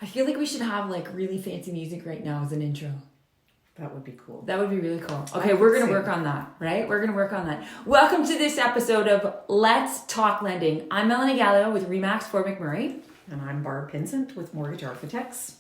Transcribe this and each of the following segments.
I feel like we should have like really fancy music right now as an intro. That would be cool. That would be really cool. Okay, we're going to work on that, right? We're going to work on that. Welcome to this episode of Let's Talk Lending. I'm Melanie Gallo with Remax Fort McMurray. And I'm Barb Pinsent with Mortgage Architects.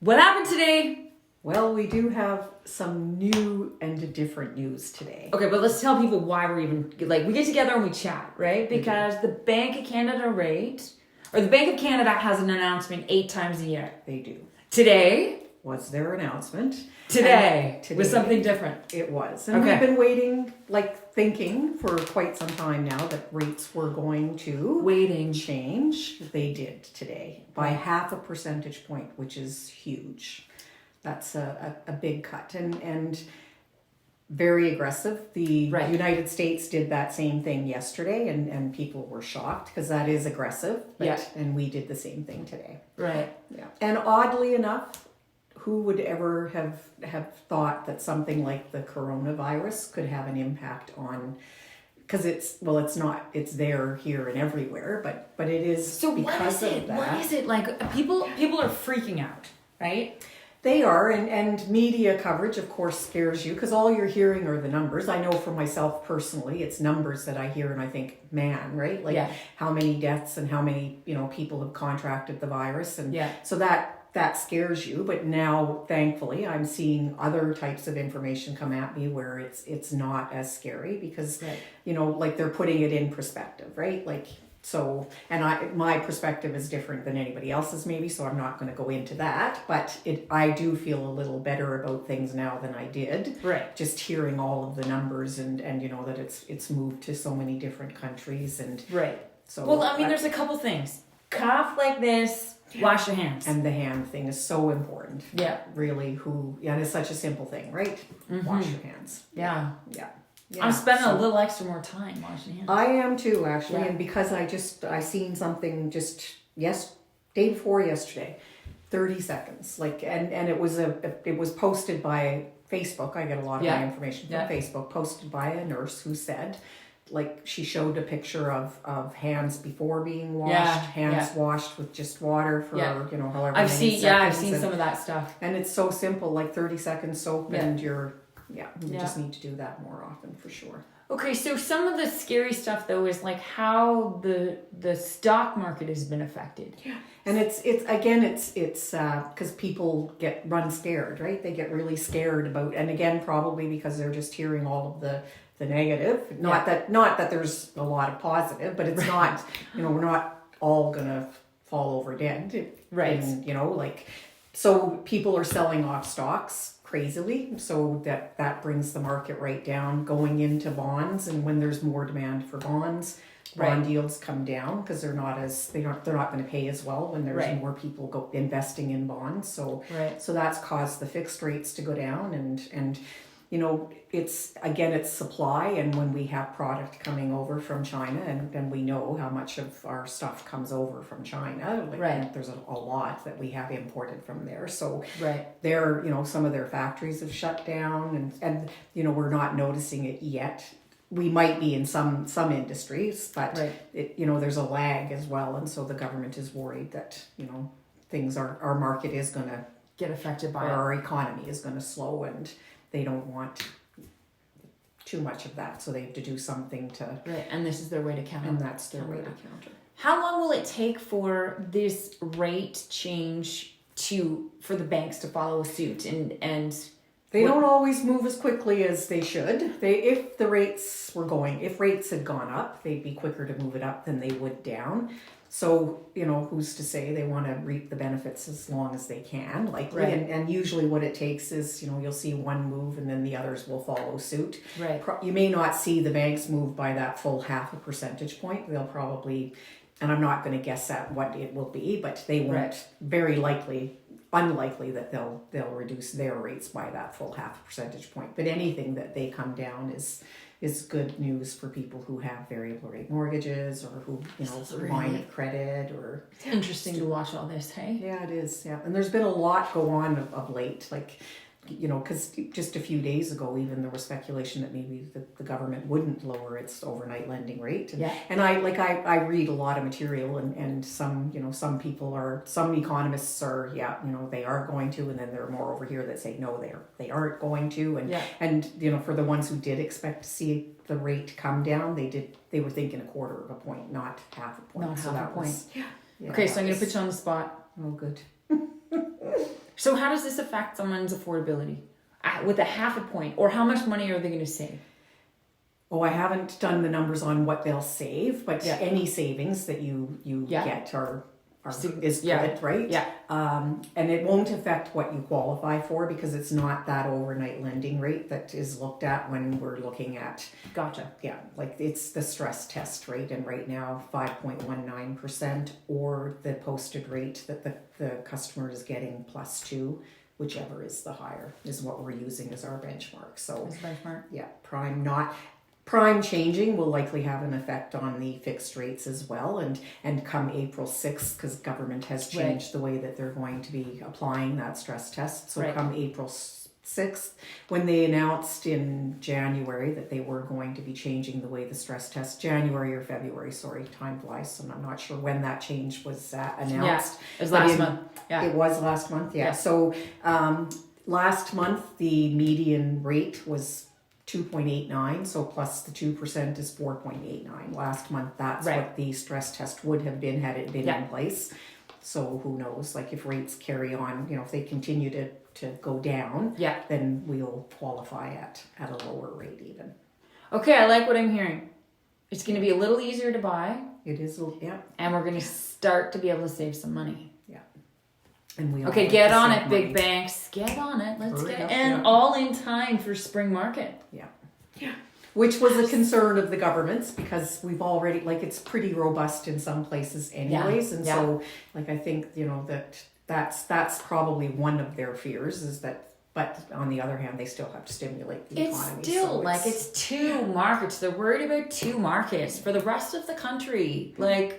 What happened today? Well, we do have some new and different news today. Okay, but let's tell people why we're even, like, we get together and we chat, right? Because the Bank of Canada rate, or the Bank of Canada has an announcement 8 times a year. They do. Today was their announcement. Today was something different. It was. And we've been waiting, thinking for quite some time now that rates were going to change. They did today by 0.5 percentage point, which is huge. That's a big cut and very aggressive. The United States did that same thing yesterday and people were shocked because that is aggressive. And we did the same thing today. Right. Yeah. And oddly enough, who would ever have thought that something like the coronavirus could have an impact on, because it's there, here, and everywhere, but it is. So because of that. What is it? Like, people are freaking out, right? They are, and media coverage, of course, scares you because all you're hearing are the numbers. I know for myself personally, it's numbers that I hear and I think, man, right? How many deaths and how many people have contracted the virus, and so that scares you. But now, thankfully, I'm seeing other types of information come at me where it's not as scary because they're putting it in perspective, right? So, and my perspective is different than anybody else's maybe, so I'm not going to go into that, but I do feel a little better about things now than I did. Right. Just hearing all of the numbers and that it's moved to so many different countries and. Right. So. Well, I mean, there's a couple things. Cough like this, wash your hands. And the hand thing is so important. Yeah. Really, and it's such a simple thing, right? Mm-hmm. Wash your hands. Yeah. Yeah. Yeah, I'm spending a little extra more time washing hands. I am too, actually, and because I seen something just day before yesterday, 30 seconds, and it was posted by Facebook. I get a lot of my information from Facebook. Posted by a nurse who said, she showed a picture of hands before being washed, washed with just water for however many seconds. I've seen some of that stuff, and it's so simple, 30 seconds soap, and you're. We just need to do that more often for sure. Okay, so some of the scary stuff though is how the stock market has been affected. Yeah, and it's because people run scared, right? They get really scared about, and again probably because they're just hearing all of the negative. Not that there's a lot of positive, but it's not. We're not all gonna fall over dead, right? And so people are selling off stocks crazily, so that brings the market right down, going into bonds, and when there's more demand for bonds, bond yields come down because they're not going to pay as well when there's more people investing in bonds. So that's caused the fixed rates to go down, and it's supply, and when we have product coming over from China, and we know how much of our stuff comes over from China, there's a lot that we have imported from there. So they're, some of their factories have shut down, and we're not noticing it yet. We might be in some industries, but there's a lag as well, and so the government is worried that our market is going to get affected by our economy is going to slow, and they don't want too much of that, so they have to do something to. Right, and this is their way to counter. And that's their way to counter. How long will it take for this rate change for the banks to follow suit and? They don't always move as quickly as they should. If rates had gone up, they'd be quicker to move it up than they would down. So, who's to say they want to reap the benefits as long as they can, likely. And usually what it takes is, you'll see one move and then the others will follow suit. Right. You may not see the banks move by that full 0.5 percentage point. They'll probably, and I'm not going to guess at what it will be, but they won't, unlikely that they'll reduce their rates by that full 0.5 percentage point. But anything that they come down is good news for people who have variable rate mortgages or who, line of credit or. It's interesting to watch all this, hey? Yeah, it is. Yeah. And there's been a lot go on of late. because just a few days ago, even there was speculation that maybe the government wouldn't lower its overnight lending rate. And I read a lot of material, and some some economists are, they are going to, and then there are more over here that say no, they aren't going to, and for the ones who did expect to see the rate come down, they were thinking 1/4 of a point, not half a point. Not so half a that point. was, Okay, so I'm going to put you on the spot. Oh, good. So how does this affect someone's affordability with a half a point, or how much money are they going to save? Oh, I haven't done the numbers on what they'll save, but any savings that you get is good, right? Yeah. And it won't affect what you qualify for, because it's not that overnight lending rate that is looked at when we're looking at. Gotcha. Yeah, like it's the stress test rate, and right now 5.19%, or the posted rate that the customer is getting +2, whichever is the higher, is what we're using as our benchmark. So benchmark. Yeah, Prime changing will likely have an effect on the fixed rates as well, and come April 6th, because government has changed the way that they're going to be applying that stress test. So come April 6th, when they announced in January that they were going to be changing the way the stress test, January or February, sorry, time flies, so I'm not sure when that change was announced. Yeah, it was last month. Yeah. It was last month, yeah. So last month, the median rate was 2.89, so plus the 2% is 4.89. Last month, that's what the stress test would have been had it been in place. So who knows, like if rates carry on, if they continue to go down, then we'll qualify at a lower rate even. Okay, I like what I'm hearing. It's going to be a little easier to buy. It is, And we're going to start to be able to save some money. Yeah. And we get on it, big banks. Get on it. Let's get it. And all in time for spring market. Yeah. Which was a concern of the government's, because we've already, it's pretty robust in some places anyways. And so, I think, that's probably one of their fears, is that, but on the other hand, they still have to stimulate the economy. It's still, it's two markets. They're worried about two markets. For the rest of the country, I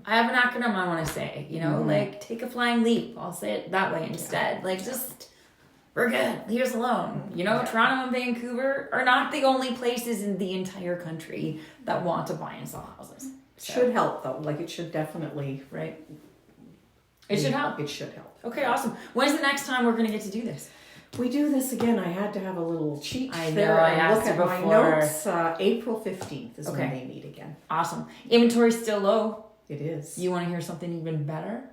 have an acronym I want to say, take a flying leap. I'll say it that way instead. We're good. Leave us alone. Toronto and Vancouver are not the only places in the entire country that want to buy and sell houses. So. Should help though. It should definitely, right? It should help. It should help. Okay, awesome. When's the next time we're going to get to do this? We do this again. I had to have a little cheat. I know. I asked look at my notes. April 15th is when they meet again. Awesome. Inventory's still low. It is. You want to hear something even better?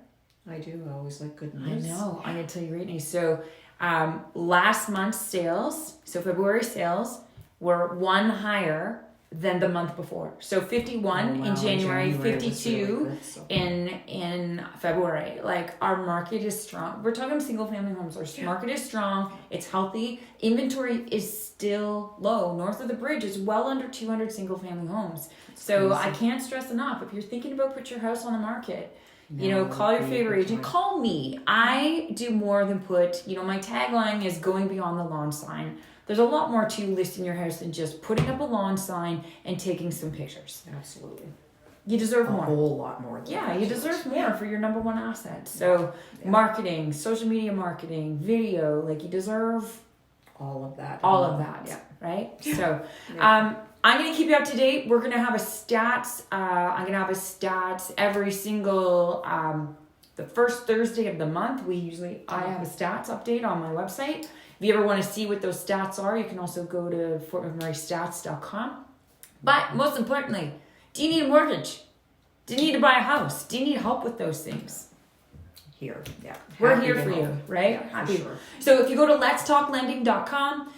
I do. I always like good news. I know. I'm going to tell you great news. So, last month's sales, so February sales, were one higher than the month before. So 51 in January, 52 in February. Our market is strong. We're talking single family homes. Our market is strong. It's healthy. Inventory is still low. North of the bridge is well under 200 single family homes. So I can't stress enough, if you're thinking about put your house on the market, call your favorite agent. Call me. I do more than put, my tagline is going beyond the lawn sign. There's a lot more to listing your house than just putting up a lawn sign and taking some pictures. Absolutely. You deserve more. A whole lot more. You deserve more for your number one asset. So marketing, social media marketing, video, you deserve all of that. Right? So I'm going to keep you up to date. We're going to have a stats. I'm going to have a stats every single, the first Thursday of the month. I have a stats update on my website. If you ever want to see what those stats are, you can also go to fortmcmurraystats.com. But most importantly, do you need a mortgage? Do you need to buy a house? Do you need help with those things? We're here for you, right? Happy. Sure. So if you go to letstalklending.com,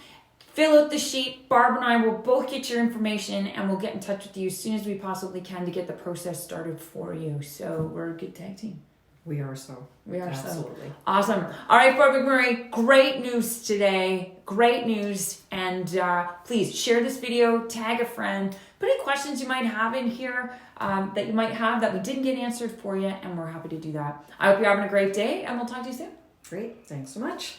fill out the sheet. Barb and I will both get your information, and we'll get in touch with you as soon as we possibly can to get the process started for you. So we're a good tag team. We are so. Absolutely. Awesome. All right, Fort McMurray, great news today. Great news. And please share this video, tag a friend, put any questions you might have in here that you might have that we didn't get answered for you, and we're happy to do that. I hope you're having a great day, and we'll talk to you soon. Great. Thanks so much.